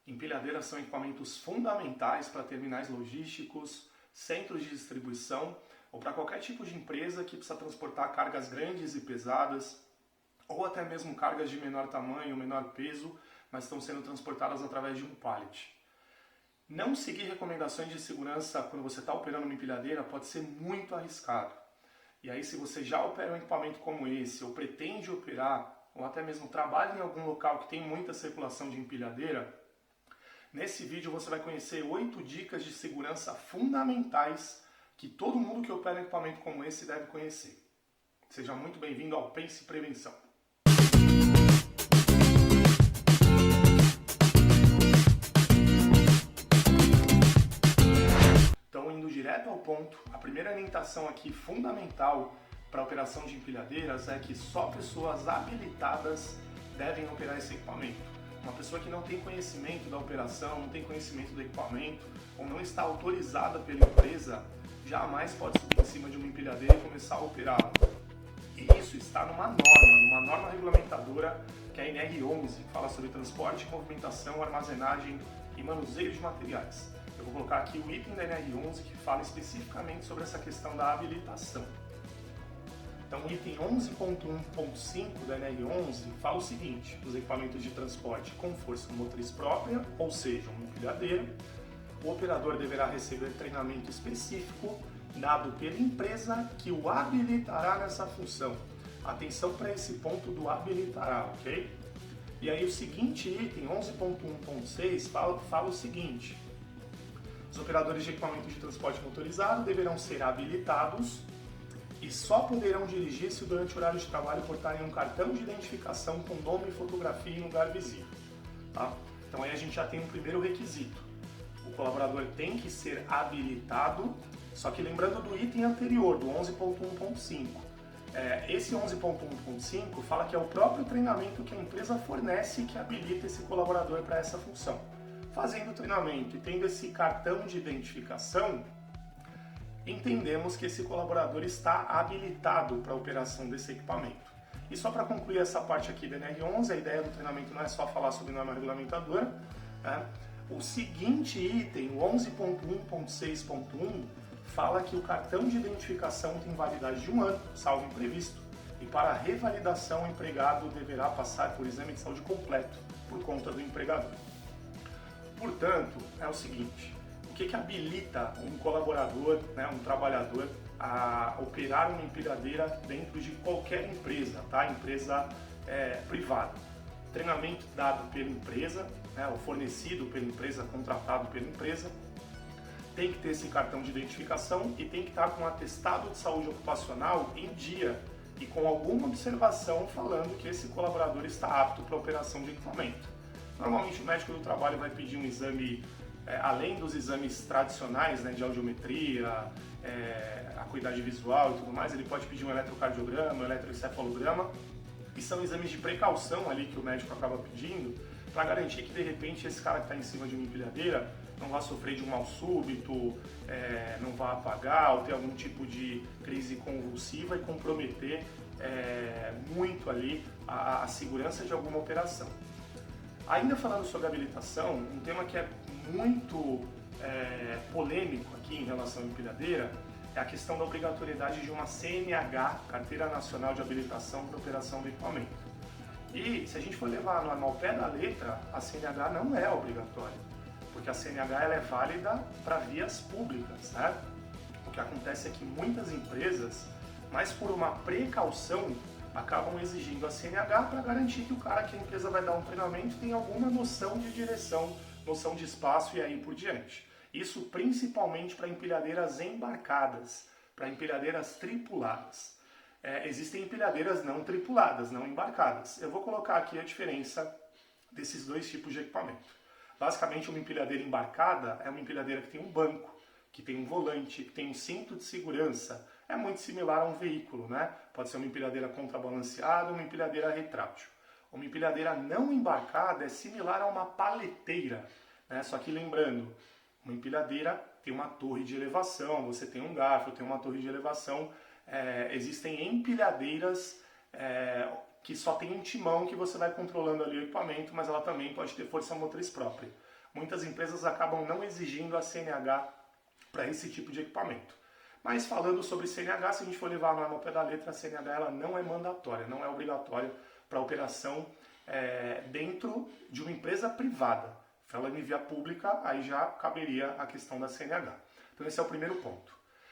Empilhadeiras são equipamentos fundamentais para terminais logísticos, centros de distribuição ou para qualquer tipo de empresa que precisa transportar cargas grandes e pesadas ou até mesmo cargas de menor tamanho, menor peso, mas estão sendo transportadas através de um pallet. Não seguir recomendações de segurança quando você está operando uma empilhadeira pode ser muito arriscado. E aí, se você já opera um equipamento como esse, ou pretende operar, ou até mesmo trabalha em algum local que tem muita circulação de empilhadeira, nesse vídeo você vai conhecer 8 dicas de segurança fundamentais que todo mundo que opera um equipamento como esse deve conhecer. Seja muito bem-vindo ao Pense Prevenção. Então, indo direto ao ponto, a primeira orientação aqui fundamental para a operação de empilhadeiras é que só pessoas habilitadas devem operar esse equipamento. Uma pessoa que não tem conhecimento da operação, não tem conhecimento do equipamento ou não está autorizada pela empresa, jamais pode subir em cima de uma empilhadeira e começar a operá-la. E isso está numa norma regulamentadora que é a NR11, que fala sobre transporte, movimentação, armazenagem e manuseio de materiais. Eu vou colocar aqui o item da NR11 que fala especificamente sobre essa questão da habilitação. Então, o item 11.1.5 da NR11 fala o seguinte: os equipamentos de transporte com força motriz própria, ou seja, uma empilhadeira, o operador deverá receber treinamento específico dado pela empresa que o habilitará nessa função. Atenção para esse ponto do habilitará, ok? E aí o seguinte item, 11.1.6, fala o seguinte: os operadores de equipamento de transporte motorizado deverão ser habilitados e só poderão dirigir se durante o horário de trabalho portarem um cartão de identificação com nome, fotografia em lugar visível. Tá? Então aí a gente já tem um primeiro requisito. O colaborador tem que ser habilitado, só que lembrando do item anterior, do 11.1.5. Esse 11.1.5 fala que é o próprio treinamento que a empresa fornece que habilita esse colaborador para essa função. Fazendo o treinamento e tendo esse cartão de identificação, entendemos que esse colaborador está habilitado para a operação desse equipamento. E só para concluir essa parte aqui da NR11, a ideia do treinamento não é só falar sobre norma regulamentadora, né? O seguinte item, o 11.1.6.1, fala que o cartão de identificação tem validade de 1 ano, salvo imprevisto, e para a revalidação o empregado deverá passar por exame de saúde completo, por conta do empregador. Portanto, é o seguinte: o que habilita um colaborador, né, um trabalhador, a operar uma empilhadeira dentro de qualquer empresa, tá? Empresa privada. Treinamento dado pela empresa, né, ou fornecido pela empresa, contratado pela empresa, tem que ter esse cartão de identificação e tem que estar com um atestado de saúde ocupacional em dia e com alguma observação falando que esse colaborador está apto para a operação de equipamento. Normalmente o médico do trabalho vai pedir um exame, além dos exames tradicionais, né, de audiometria, acuidade visual e tudo mais, ele pode pedir um eletrocardiograma, um eletroencefalograma, e são exames de precaução ali que o médico acaba pedindo para garantir que de repente esse cara que está em cima de uma empilhadeira não vá sofrer de um mal súbito, não vá apagar ou ter algum tipo de crise convulsiva e comprometer muito ali a segurança de alguma operação. Ainda falando sobre habilitação, um tema que é muito polêmico aqui em relação à empilhadeira é a questão da obrigatoriedade de uma CNH, Carteira Nacional de Habilitação para Operação do Equipamento. E se a gente for levar ao pé da letra, a CNH não é obrigatória, porque a CNH ela é válida para vias públicas, certo? O que acontece é que muitas empresas, mas por uma precaução, acabam exigindo a CNH para garantir que o cara que a empresa vai dar um treinamento tem alguma noção de direção, noção de espaço e aí por diante. Isso principalmente para empilhadeiras embarcadas, para empilhadeiras tripuladas. Existem empilhadeiras não tripuladas, não embarcadas. Eu vou colocar aqui a diferença desses dois tipos de equipamento. Basicamente, uma empilhadeira embarcada é uma empilhadeira que tem um banco, que tem um volante, que tem um cinto de segurança. É muito similar a um veículo, né? Pode ser uma empilhadeira contrabalanceada ou uma empilhadeira retrátil. Uma empilhadeira não embarcada é similar a uma paleteira, né? Só que lembrando, uma empilhadeira tem uma torre de elevação, você tem um garfo, tem uma torre de elevação. Existem empilhadeiras que só tem um timão que você vai controlando ali o equipamento, mas ela também pode ter força motriz própria. muitas empresas acabam não exigindo a CNH para esse tipo de equipamento. Mas falando sobre CNH, se a gente for levar no ao pé da letra, a CNH ela não é mandatória, não é obrigatória para operação dentro de uma empresa privada. Falando em via pública, aí já caberia a questão da CNH. Então esse é o primeiro ponto.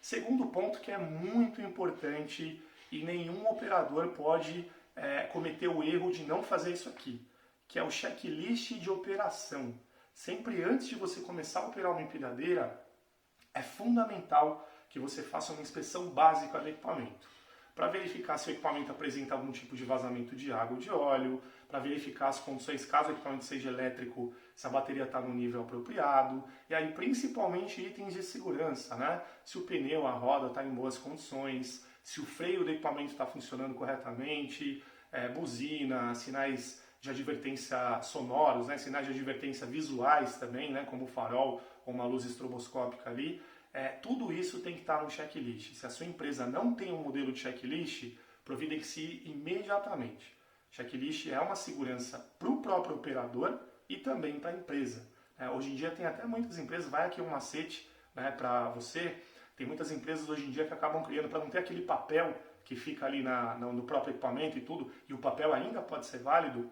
Segundo ponto que é muito importante e nenhum operador pode cometer o erro de não fazer isso aqui, que é o checklist de operação. Sempre antes de você começar a operar uma empilhadeira, é fundamental que você faça uma inspeção básica do equipamento, para verificar se o equipamento apresenta algum tipo de vazamento de água ou de óleo, para verificar as condições, caso o equipamento seja elétrico, se a bateria está no nível apropriado, e aí principalmente itens de segurança, né? Se o pneu, a roda está em boas condições, se o freio do equipamento está funcionando corretamente, buzina, sinais de advertência sonoros, né? Sinais de advertência visuais também, né? Como farol ou uma luz estroboscópica ali. Tudo isso tem que estar no checklist. Se a sua empresa não tem um modelo de checklist, providencie imediatamente. Checklist é uma segurança para o próprio operador e também para a empresa. Hoje em dia tem até muitas empresas, vai aqui um macete, né, para você, tem muitas empresas hoje em dia que acabam criando, para não ter aquele papel que fica ali no próprio equipamento e tudo, e o papel ainda pode ser válido,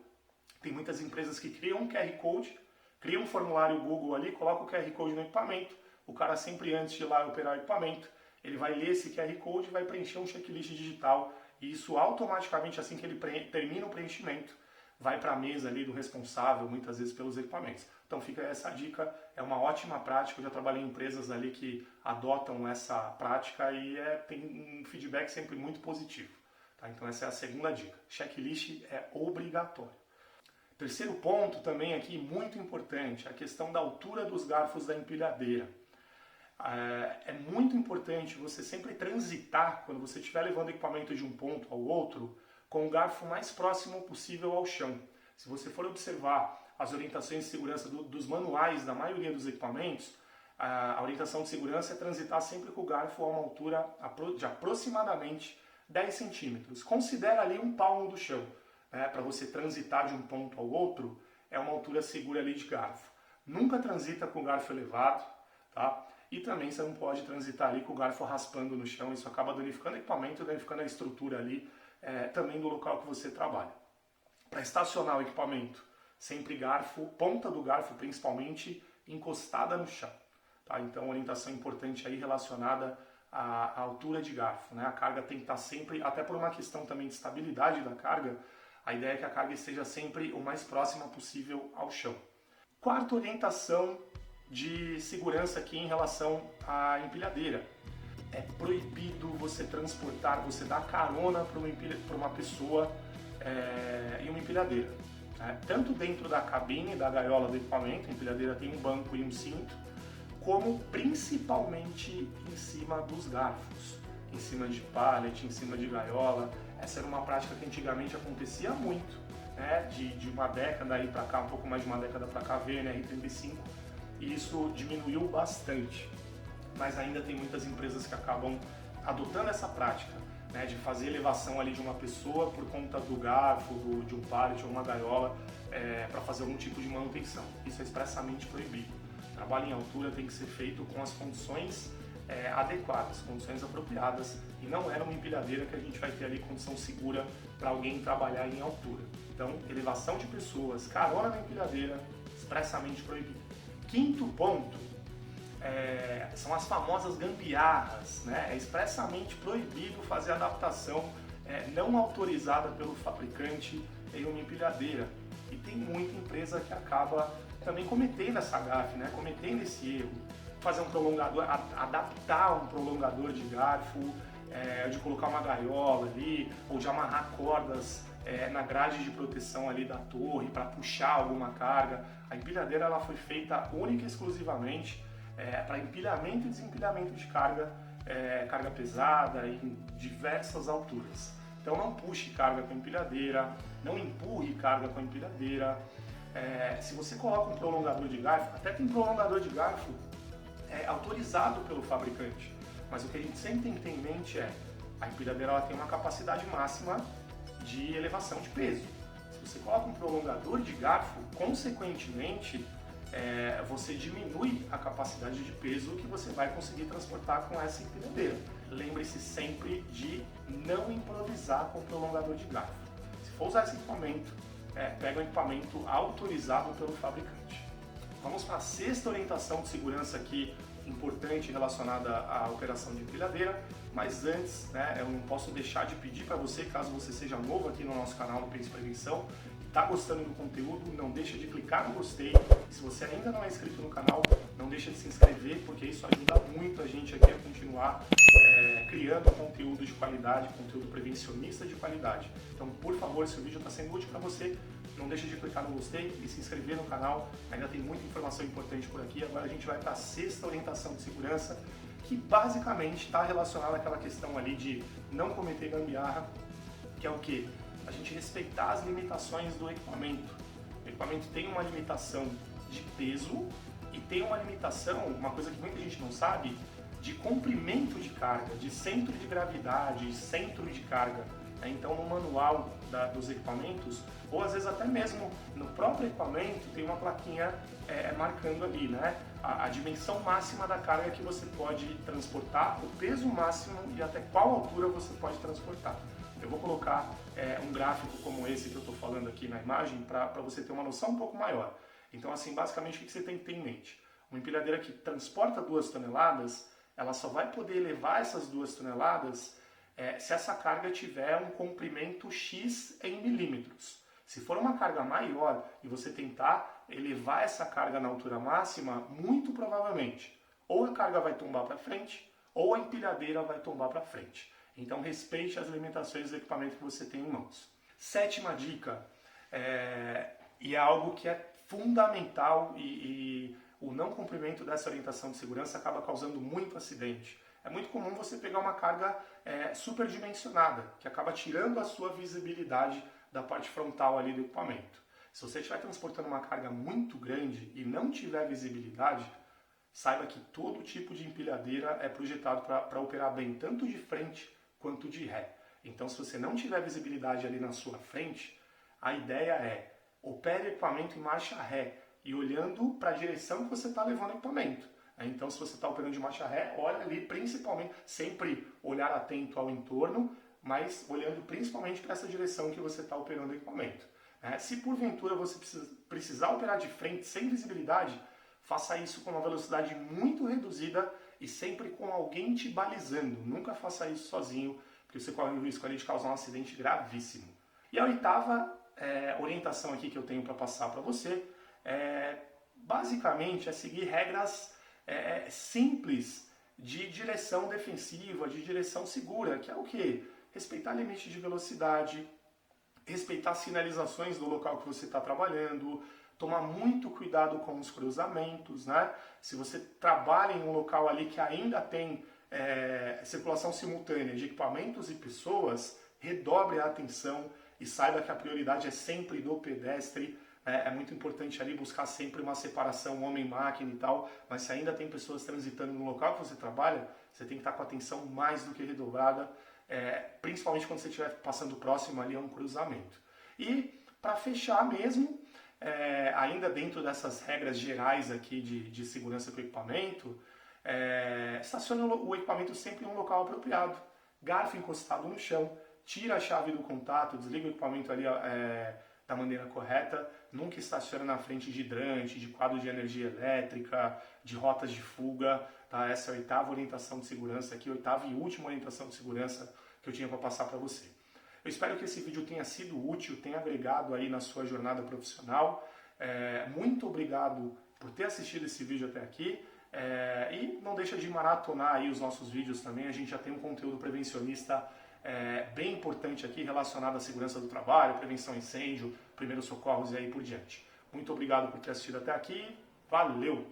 tem muitas empresas que criam um QR Code, criam um formulário Google ali, coloca o QR Code no equipamento, o cara sempre antes de ir lá operar o equipamento, ele vai ler esse QR Code e vai preencher um checklist digital, e isso automaticamente, assim que ele termina o preenchimento, vai para a mesa ali do responsável, muitas vezes pelos equipamentos. Então fica essa dica, é uma ótima prática, eu já trabalhei em empresas ali que adotam essa prática e tem um feedback sempre muito positivo. Tá? Então essa é a segunda dica, checklist é obrigatório. Terceiro ponto também aqui, muito importante, a questão da altura dos garfos da empilhadeira. É muito importante você sempre transitar, quando você estiver levando equipamento de um ponto ao outro, com o garfo mais próximo possível ao chão. Se você for observar as orientações de segurança dos manuais da maioria dos equipamentos, a orientação de segurança é transitar sempre com o garfo a uma altura de aproximadamente 10 centímetros. Considera ali um palmo do chão. Para você transitar de um ponto ao outro, é uma altura segura ali de garfo. Nunca transita com o garfo elevado, tá? E também você não pode transitar ali com o garfo raspando no chão, isso acaba danificando o equipamento, danificando a estrutura ali, também do local que você trabalha. Para estacionar o equipamento, sempre garfo, ponta do garfo principalmente, encostada no chão. Tá? Então, orientação importante aí relacionada à altura de garfo. Né? A carga tem que estar sempre, até por uma questão também de estabilidade da carga, a ideia é que a carga esteja sempre o mais próxima possível ao chão. Quarta orientação de segurança aqui em relação à empilhadeira. É proibido você transportar, você dar carona para uma pessoa em uma empilhadeira. Tanto dentro da cabine, da gaiola do equipamento, a empilhadeira tem um banco e um cinto, como principalmente em cima dos garfos, em cima de pallet, em cima de gaiola. Essa era uma prática que antigamente acontecia muito, né? de uma década aí para cá, um pouco mais de uma década para cá, veio a NR35, e isso diminuiu bastante. Mas ainda tem muitas empresas que acabam adotando essa prática, né, de fazer elevação ali de uma pessoa por conta do garfo, de um pallet ou uma gaiola, para fazer algum tipo de manutenção. Isso é expressamente proibido. O trabalho em altura tem que ser feito com as condições adequadas, condições apropriadas, e não era uma empilhadeira que a gente vai ter ali condição segura para alguém trabalhar em altura. Então, elevação de pessoas, carona na empilhadeira, expressamente proibido. Quinto ponto, são as famosas gambiarras, né? É expressamente proibido fazer adaptação não autorizada pelo fabricante em uma empilhadeira. E tem muita empresa que acaba também cometendo essa gafe, né? Cometendo esse erro. Fazer um prolongador, adaptar um prolongador de garfo, de colocar uma gaiola ali, ou de amarrar cordas na grade de proteção ali da torre para puxar alguma carga. A empilhadeira ela foi feita única e exclusivamente para empilhamento e desempilhamento de carga, carga pesada em diversas alturas. Então não puxe carga com a empilhadeira, não empurre carga com a empilhadeira. Se você coloca um prolongador de garfo, até tem prolongador de garfo autorizado pelo fabricante, mas o que a gente sempre tem que ter em mente a empilhadeira ela tem uma capacidade máxima de elevação de peso. Se você coloca um prolongador de garfo, consequentemente, você diminui a capacidade de peso que você vai conseguir transportar com essa empilhadeira. Lembre-se sempre de não improvisar com o prolongador de garfo. Se for usar esse equipamento, pega um equipamento autorizado pelo fabricante. Vamos para a sexta orientação de segurança aqui, importante relacionada à operação de empilhadeira, mas antes, eu não posso deixar de pedir para você, caso você seja novo aqui no nosso canal do Pense Prevenção, está gostando do conteúdo, não deixa de clicar no gostei. E se você ainda não é inscrito no canal, não deixa de se inscrever, porque isso ajuda muito a gente aqui a continuar criando conteúdo de qualidade, conteúdo prevencionista de qualidade. Então, por favor, se o vídeo está sendo útil para você, não deixa de clicar no gostei e se inscrever no canal. Ainda tem muita informação importante por aqui. Agora a gente vai para a sexta orientação de segurança, que basicamente está relacionada àquela questão ali de não cometer gambiarra, que é o quê? A gente respeitar as limitações do equipamento. O equipamento tem uma limitação de peso e tem uma limitação, uma coisa que muita gente não sabe, de comprimento de carga, de centro de gravidade, centro de carga. Então, no manual dos equipamentos, ou às vezes até mesmo no próprio equipamento, tem uma plaquinha marcando ali, a dimensão máxima da carga que você pode transportar, o peso máximo e até qual altura você pode transportar. Eu vou colocar um gráfico como esse que eu estou falando aqui na imagem para você ter uma noção um pouco maior. Então, assim, basicamente, o que você tem que ter em mente? Uma empilhadeira que transporta 2 toneladas, ela só vai poder levar essas 2 toneladas se essa carga tiver um comprimento X em milímetros. Se for uma carga maior e você tentar elevar essa carga na altura máxima, muito provavelmente, ou a carga vai tombar para frente, ou a empilhadeira vai tombar para frente. Então, respeite as limitações do equipamento que você tem em mãos. Sétima dica, e é algo que é fundamental e o não cumprimento dessa orientação de segurança acaba causando muito acidente. É muito comum você pegar uma carga superdimensionada, que acaba tirando a sua visibilidade da parte frontal ali do equipamento. Se você estiver transportando uma carga muito grande e não tiver visibilidade, saiba que todo tipo de empilhadeira é projetado para operar bem tanto de frente quanto de ré. Então, se você não tiver visibilidade ali na sua frente, a ideia é opere o equipamento em marcha ré e olhando para a direção que você está levando o equipamento. Então, se você está operando de marcha ré, olha ali principalmente, sempre olhar atento ao entorno, mas olhando principalmente para essa direção que você está operando o equipamento. Se porventura você precisar operar de frente sem visibilidade, faça isso com uma velocidade muito reduzida e sempre com alguém te balizando. Nunca faça isso sozinho, porque você corre o risco ali de causar um acidente gravíssimo. E a oitava orientação aqui que eu tenho para passar para você basicamente é seguir regras simples de direção defensiva, de direção segura, que é o quê? Respeitar limite de velocidade, respeitar as sinalizações do local que você está trabalhando, tomar muito cuidado com os cruzamentos, Se você trabalha em um local ali que ainda tem circulação simultânea de equipamentos e pessoas, redobre a atenção e saiba que a prioridade é sempre do pedestre. É muito importante ali buscar sempre uma separação homem-máquina e tal, mas se ainda tem pessoas transitando no local que você trabalha, você tem que estar com a atenção mais do que redobrada, principalmente quando você estiver passando próximo ali a um cruzamento. E para fechar mesmo, ainda dentro dessas regras gerais aqui de segurança com o equipamento, estacione o equipamento sempre em um local apropriado, garfo encostado no chão, tira a chave do contato, desliga o equipamento ali da maneira correta, nunca estaciona na frente de hidrante, de quadro de energia elétrica, de rotas de fuga. Tá? Essa é a oitava orientação de segurança aqui, oitava e última orientação de segurança que eu tinha para passar para você. Eu espero que esse vídeo tenha sido útil, tenha agregado aí na sua jornada profissional. Muito obrigado por ter assistido esse vídeo até aqui. E não deixa de maratonar aí os nossos vídeos também, a gente já tem um conteúdo prevencionista bem importante aqui relacionado à segurança do trabalho, prevenção a incêndio, primeiros socorros e aí por diante. Muito obrigado por ter assistido até aqui, valeu!